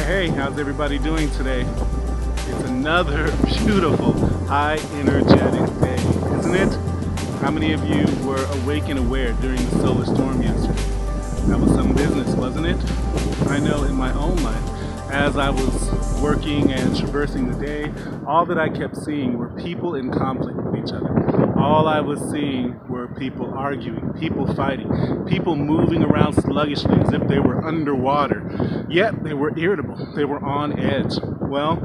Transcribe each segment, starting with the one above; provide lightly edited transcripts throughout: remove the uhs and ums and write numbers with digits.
Hey, how's everybody doing today? It's another beautiful, high energetic day, isn't it? How many of you were awake and aware during the solar storm yesterday? That was some business, wasn't it? I know in my own life, as I was working and traversing the day, all that I kept seeing were people in conflict with each other. All I was seeing were people arguing, people fighting, people moving around sluggishly as if they were underwater. Yet they were irritable, they were on edge. Well,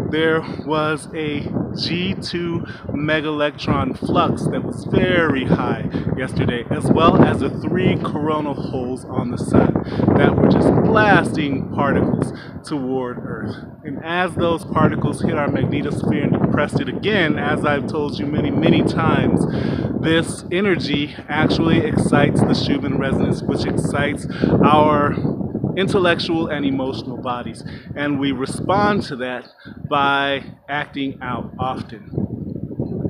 there was a G2 megaelectron flux that was very high yesterday, as well as the 3 coronal holes on the sun that were just blasting particles toward Earth. And as those particles hit our magnetosphere and depressed it again, as I've told you many times, this energy actually excites the Schumann resonance, which excites our intellectual and emotional bodies, and we respond to that by acting out often.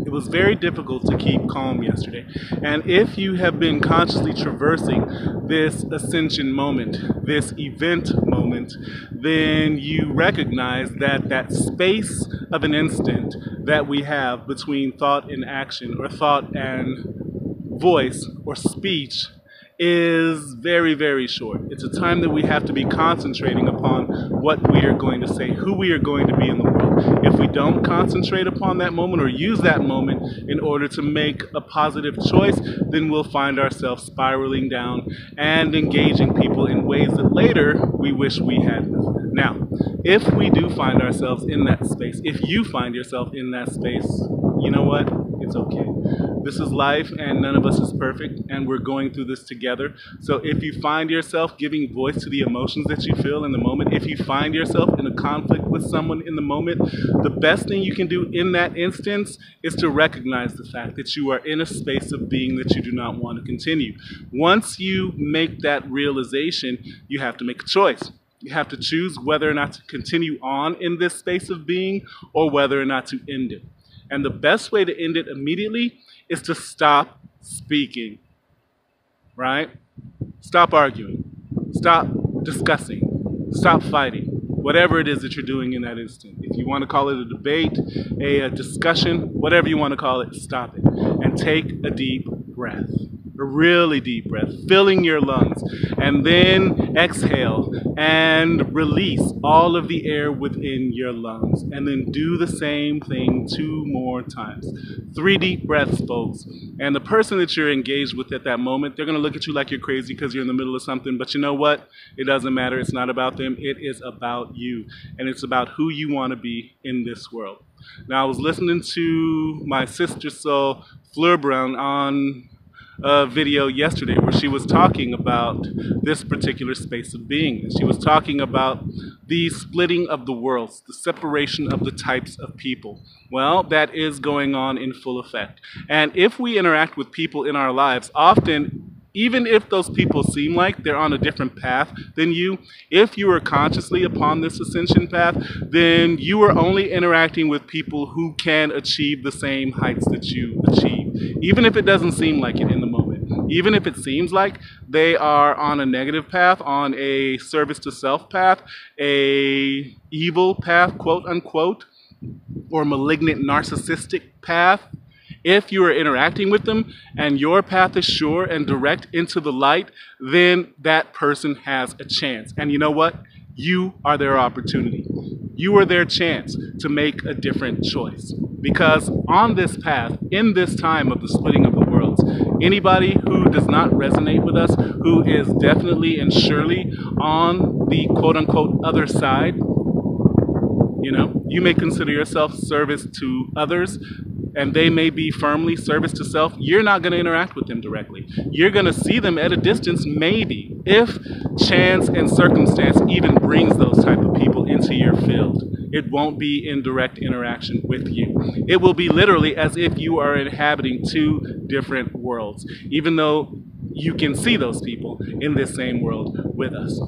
It was very difficult to keep calm yesterday, and if you have been consciously traversing this ascension moment, this event moment, then you recognize that that space of an instant that we have between thought and action, or thought and voice or speech, is very short. It's a time that we have to be concentrating upon what we are going to say, who we are going to be in the world. If we don't concentrate upon that moment or use that moment in order to make a positive choice, then we'll find ourselves spiraling down and engaging people in ways that later we wish we hadn't. Now, if we do find ourselves in that space, if you find yourself in that space, you know what? It's okay. This is life, and none of us is perfect, and we're going through this together. So if you find yourself giving voice to the emotions that you feel in the moment, if you find yourself in a conflict with someone in the moment, the best thing you can do in that instance is to recognize the fact that you are in a space of being that you do not want to continue. Once you make that realization, you have to make a choice. You have to choose whether or not to continue on in this space of being or whether or not to end it. And the best way to end it immediately is to stop speaking, right? Stop arguing, stop discussing, stop fighting, whatever it is that you're doing in that instant. If you want to call it a debate, a discussion, whatever you want to call it, stop it and take a deep breath. A really deep breath, filling your lungs, and then exhale and release all of the air within your lungs, and then do the same thing 2 more times. 3 deep breaths, folks. And the person that you're engaged with at that moment, they're going to look at you like you're crazy because you're in the middle of something, but you know what? It doesn't matter. It's not about them. It is about you, and it's about who you want to be in this world. Now, I was listening to my sister Soul Fleur Brown on a video yesterday where she was talking about this particular space of being. And she was talking about the splitting of the worlds, the separation of the types of people. Well, that is going on in full effect. And if we interact with people in our lives, often, even if those people seem like they're on a different path than you, if you are consciously upon this ascension path, then you are only interacting with people who can achieve the same heights that you achieve. Even if it doesn't seem like it in the moment, even if it seems like they are on a negative path, on a service to self path, a evil path, quote unquote, or malignant narcissistic path, if you are interacting with them and your path is sure and direct into the light, then that person has a chance. And you know what? You are their opportunity. You are their chance to make a different choice. Because on this path, in this time of the splitting of the worlds, anybody who does not resonate with us, who is definitely and surely on the quote-unquote other side, you know, you may consider yourself service to others, and they may be firmly service to self. You're not going to interact with them directly. You're going to see them at a distance, maybe, if chance and circumstance even brings those type of people into your field. It won't be in direct interaction with you. It will be literally as if you are inhabiting 2 different worlds, even though you can see those people in this same world with us.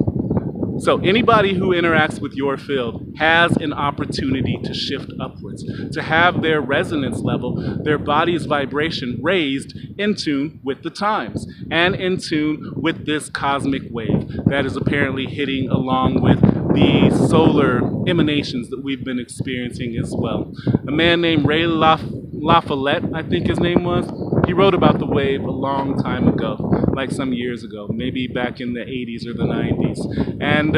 So anybody who interacts with your field has an opportunity to shift upwards, to have their resonance level, their body's vibration raised in tune with the times and in tune with this cosmic wave that is apparently hitting along with the solar emanations that we've been experiencing as well. A man named Ray LaFollette, I think his name was, he wrote about the wave a long time ago, like some years ago, maybe back in the 80s or the 90s. And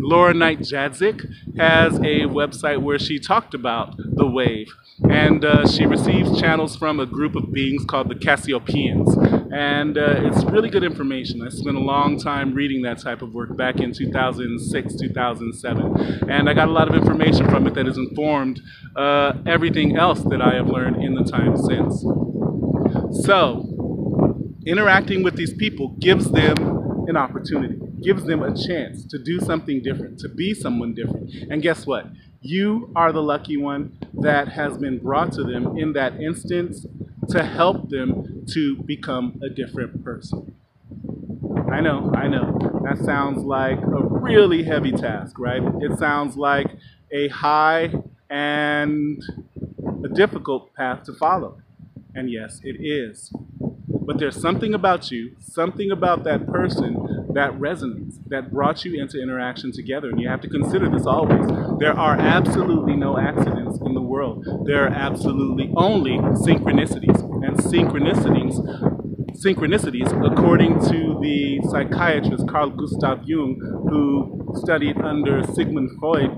Laura Knight Jadzik has a website where she talked about the wave. And she receives channels from a group of beings called the Cassiopeians. And it's really good information. I spent a long time reading that type of work back in 2006, 2007. And I got a lot of information from it that has informed everything else that I have learned in the time since. So, interacting with these people gives them an opportunity, gives them a chance to do something different, to be someone different. And guess what? You are the lucky one that has been brought to them in that instance to help them to become a different person. I know, that sounds like a really heavy task, right? It sounds like a high and a difficult path to follow. And yes, it is. But there's something about you, something about that person that resonates, that brought you into interaction together. And you have to consider this always. There are absolutely no accidents in the world. There are absolutely only synchronicities. And synchronicities, according to the psychiatrist Carl Gustav Jung, who studied under Sigmund Freud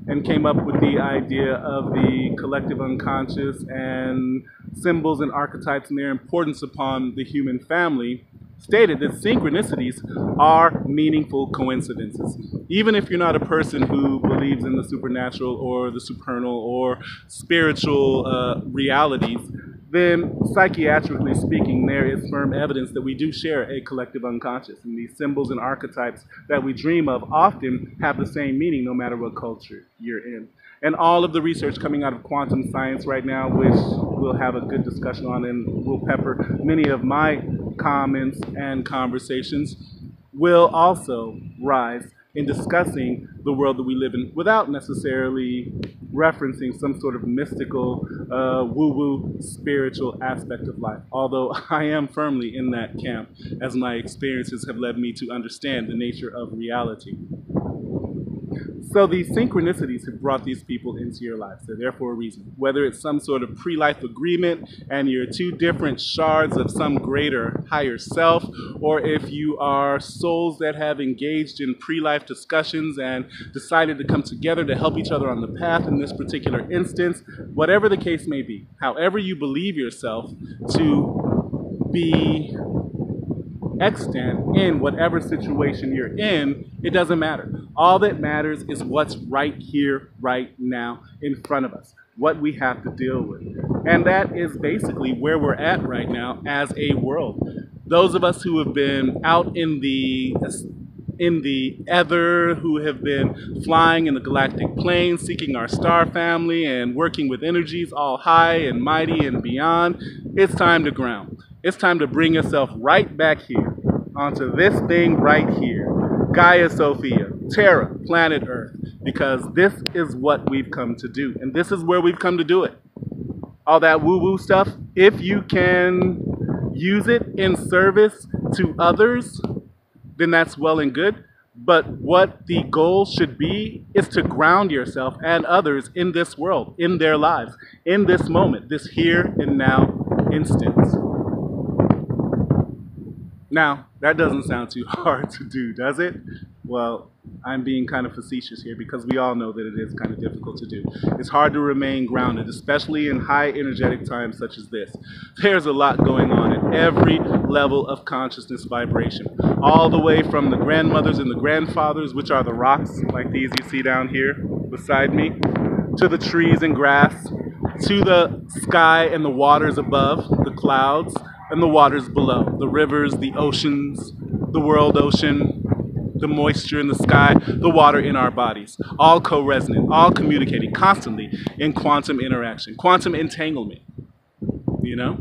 and came up with the idea of the collective unconscious and symbols and archetypes and their importance upon the human family, stated that synchronicities are meaningful coincidences. Even if you're not a person who believes in the supernatural or the supernal or spiritual realities, then psychiatrically speaking, there is firm evidence that we do share a collective unconscious. And these symbols and archetypes that we dream of often have the same meaning no matter what culture you're in. And all of the research coming out of quantum science right now, which we'll have a good discussion on and will pepper many of my comments and conversations, will also rise in discussing the world that we live in without necessarily referencing some sort of mystical, woo-woo spiritual aspect of life. Although I am firmly in that camp, as my experiences have led me to understand the nature of reality. So these synchronicities have brought these people into your lives. They're there for a reason. Whether it's some sort of pre-life agreement and you're two different shards of some greater higher self, or if you are souls that have engaged in pre-life discussions and decided to come together to help each other on the path in this particular instance, whatever the case may be, however you believe yourself to be extant in whatever situation you're in, it doesn't matter. All that matters is what's right here, right now, in front of us, what we have to deal with. And that is basically where we're at right now as a world. Those of us who have been out in the ether, who have been flying in the galactic plane, seeking our star family and working with energies all high and mighty and beyond, it's time to ground. It's time to bring yourself right back here onto this thing right here, Gaia Sophia, Terra, planet Earth, because this is what we've come to do, and this is where we've come to do it. All that woo-woo stuff, if you can use it in service to others, then that's well and good. But what the goal should be is to ground yourself and others in this world, in their lives, in this moment, this here and now instance. Now, that doesn't sound too hard to do, does it? Well, I'm being kind of facetious here because we all know that it is kind of difficult to do. It's hard to remain grounded, especially in high energetic times such as this. There's a lot going on at every level of consciousness vibration, all the way from the grandmothers and the grandfathers, which are the rocks like these you see down here beside me, to the trees and grass, to the sky and the waters above, the clouds, and the waters below, the rivers, the oceans, the world ocean, the moisture in the sky, the water in our bodies, all co-resonant, all communicating constantly in quantum interaction, quantum entanglement, you know?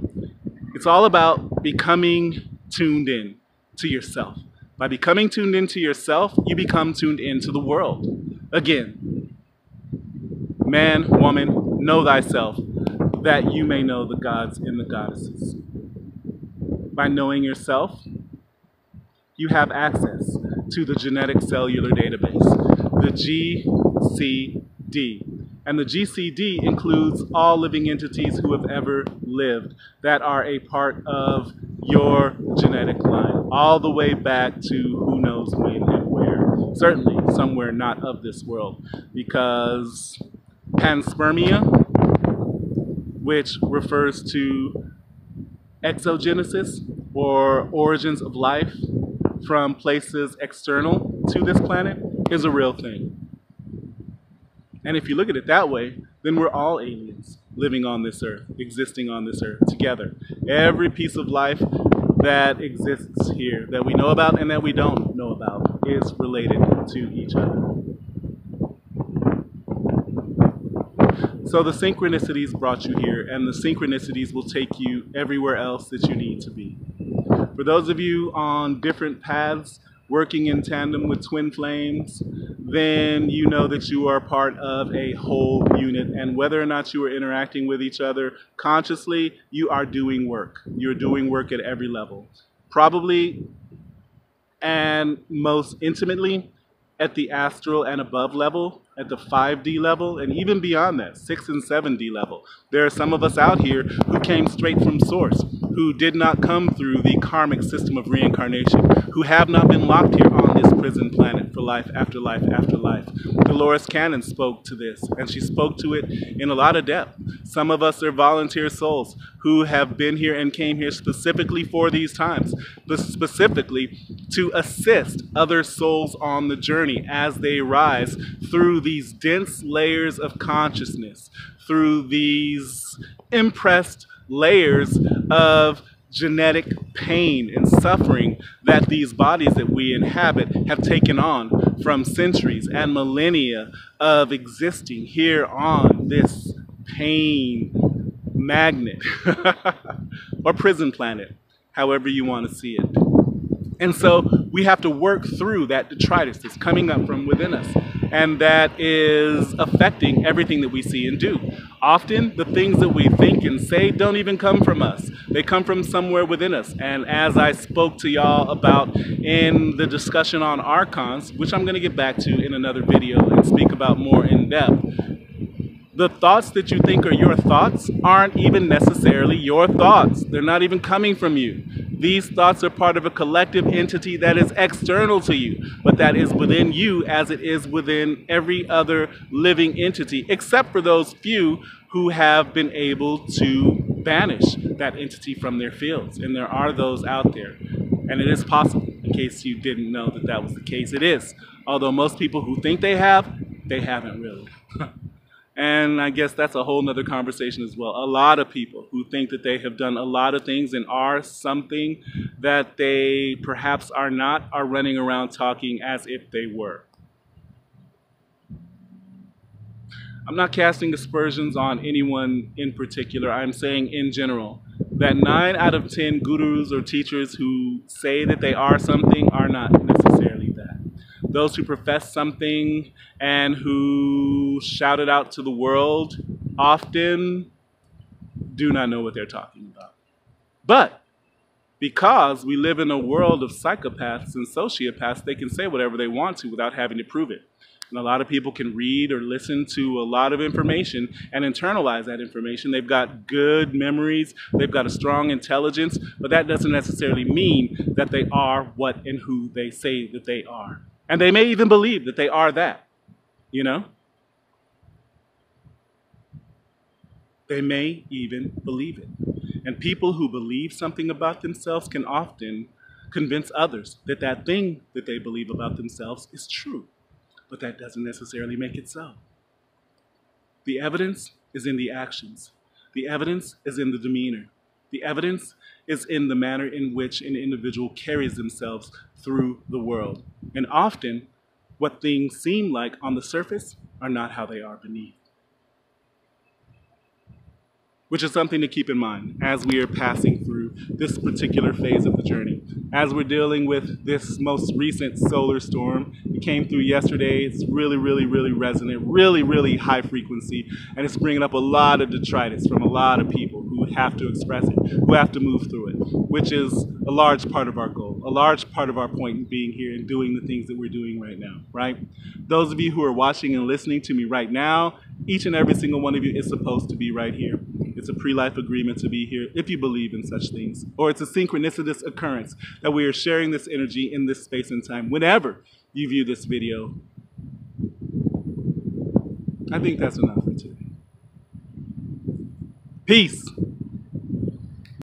It's all about becoming tuned in to yourself. By becoming tuned into yourself, you become tuned into the world. Again, man, woman, know thyself, that you may know the gods and the goddesses. By knowing yourself, you have access to the genetic cellular database. the GCD. And the GCD includes all living entities who have ever lived that are a part of your genetic line, all the way back to who knows when and where. Certainly somewhere not of this world, because panspermia, which refers to exogenesis or origins of life from places external to this planet, is a real thing. And if you look at it that way, then we're all aliens living on this earth, existing on this earth together. Every piece of life that exists here that we know about and that we don't know about is related to each other. So the synchronicities brought you here, and the synchronicities will take you everywhere else that you need to be. For those of you on different paths, working in tandem with twin flames, then you know that you are part of a whole unit, and whether or not you are interacting with each other consciously, you are doing work. You're doing work at every level. Probably and most intimately at the astral and above level, at the 5D level, and even beyond that, 6 and 7D level. There are some of us out here who came straight from source, who did not come through the karmic system of reincarnation, who have not been locked here on this prison planet for life after life after life. Dolores Cannon spoke to this, and she spoke to it in a lot of depth. Some of us are volunteer souls who have been here and came here specifically for these times, but specifically to assist other souls on the journey as they rise through these dense layers of consciousness, through these impressed layers of genetic pain and suffering that these bodies that we inhabit have taken on from centuries and millennia of existing here on this pain magnet or prison planet, however you want to see it. And so we have to work through that detritus that's coming up from within us, and that is affecting everything that we see and do. Often the things that we think and say don't even come from us. They come from somewhere within us. And as I spoke to y'all about in the discussion on Archons, which I'm going to get back to in another video and speak about more in depth, the thoughts that you think are your thoughts aren't even necessarily your thoughts. They're not even coming from you. These thoughts are part of a collective entity that is external to you, but that is within you as it is within every other living entity, except for those few who have been able to banish that entity from their fields. And there are those out there. And it is possible, in case you didn't know that that was the case, it is. Although most people who think they haven't really. And I guess that's a whole nother conversation as well. A lot of people who think that they have done a lot of things and are something that they perhaps are not, are running around talking as if they were. I'm not casting aspersions on anyone in particular. I'm saying in general that 9 out of 10 gurus or teachers who say that they are something are not necessarily that. Those who profess something and who shout it out to the world often do not know what they're talking about. But because we live in a world of psychopaths and sociopaths, they can say whatever they want to without having to prove it. And a lot of people can read or listen to a lot of information and internalize that information. They've got good memories, they've got a strong intelligence, but that doesn't necessarily mean that they are what and who they say that they are. And they may even believe that they are that, you know? They may even believe it. And people who believe something about themselves can often convince others that that thing that they believe about themselves is true. But that doesn't necessarily make it so. The evidence is in the actions. The evidence is in the demeanor. The evidence is in the manner in which an individual carries themselves through the world. And often, what things seem like on the surface are not how they are beneath. Which is something to keep in mind as we are passing through this particular phase of the journey. As we're dealing with this most recent solar storm, it came through yesterday, it's really resonant, really high frequency, and it's bringing up a lot of detritus from a lot of people who have to express it, who have to move through it, which is a large part of our goal, a large part of our point in being here and doing the things that we're doing right now, right? Those of you who are watching and listening to me right now, each and every single one of you is supposed to be right here. It's a pre-life agreement to be here if you believe in such things. Or it's a synchronicitous occurrence that we are sharing this energy in this space and time whenever you view this video. I think that's enough for today. Peace.